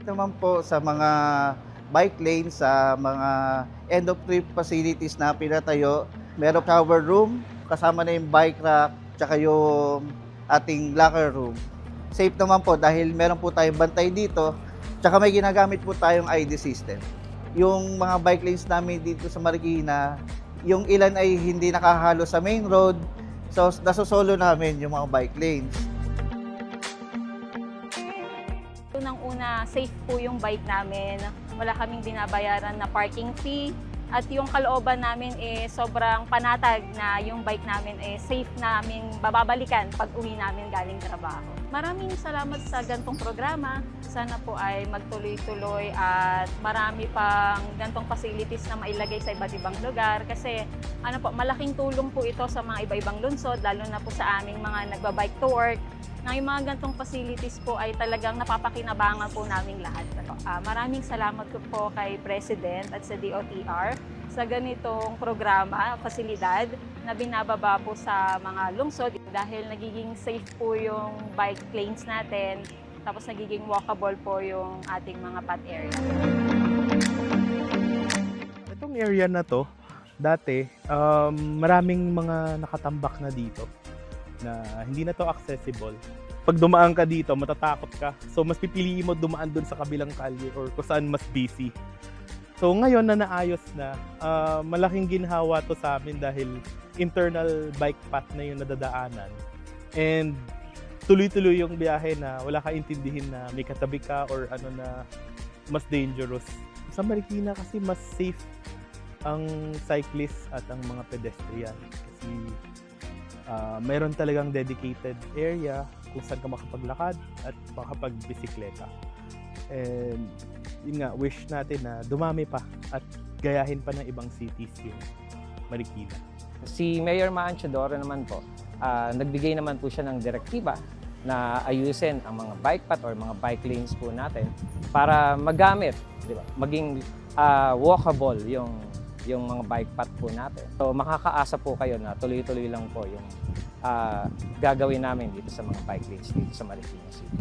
naman po sa mga bike lane, sa mga end of trip facilities na pinatayo. Meron shower room, kasama na yung bike rack, tsaka yung ating locker room. Safe naman po dahil meron po tayong bantay dito, tsaka may ginagamit po tayong ID system. Yung mga bike lanes namin dito sa Marikina, yung ilan ay hindi nakahalo sa main road, so nasosolo namin yung mga bike lanes. Unang-una, safe po yung bike namin. Wala kaming binabayaran na parking fee. At yung kalooban namin sobrang panatag na yung bike namin safe namin bababalikan pag uwi namin galing trabaho. Maraming salamat sa gantong programa. Sana po ay magtuloy-tuloy at marami pang gantong facilities na mailagay sa iba't ibang lugar. Kasi malaking tulong po ito sa mga iba-ibang lungsod, lalo na po sa aming mga nagbabike to work. Na yung mga gantong facilities po ay talagang napapakinabangan po naming lahat. Maraming salamat po kay President at sa DOTR sa ganitong programa, fasilidad na binababa po sa mga lungsod dahil nagiging safe po yung bike lanes natin, tapos nagiging walkable po yung ating mga path area. Itong area na to, dati, maraming mga nakatambak na dito na hindi na to accessible. Pag dumaan ka dito, matatakot ka. So, mas pipiliin mo dumaan dun sa kabilang kalye or kung saan mas busy. So, ngayon na naayos na, malaking ginhawa to sa amin dahil internal bike path na yung nadadaanan. And tuloy-tuloy yung biyahe na wala ka intindihin na may katabi ka or na mas dangerous. Sa Marikina kasi mas safe ang cyclist at ang mga pedestrian. Kasi mayroon talagang dedicated area kung saan ka makapaglakad at makapagbisikleta. And yun nga, wish natin na dumami pa at gayahin pa ng ibang cities yung Marikina. Si Mayor Manchadoro naman po, nagbigay naman po siya ng direktiba na ayusin ang mga bike path or mga bike lanes po natin para magamit, di ba? Maging walkable yung mga bike path po natin. So makakaasa po kayo na tuloy-tuloy lang po yung gagawin namin dito sa mga bike lanes dito sa Marikina City.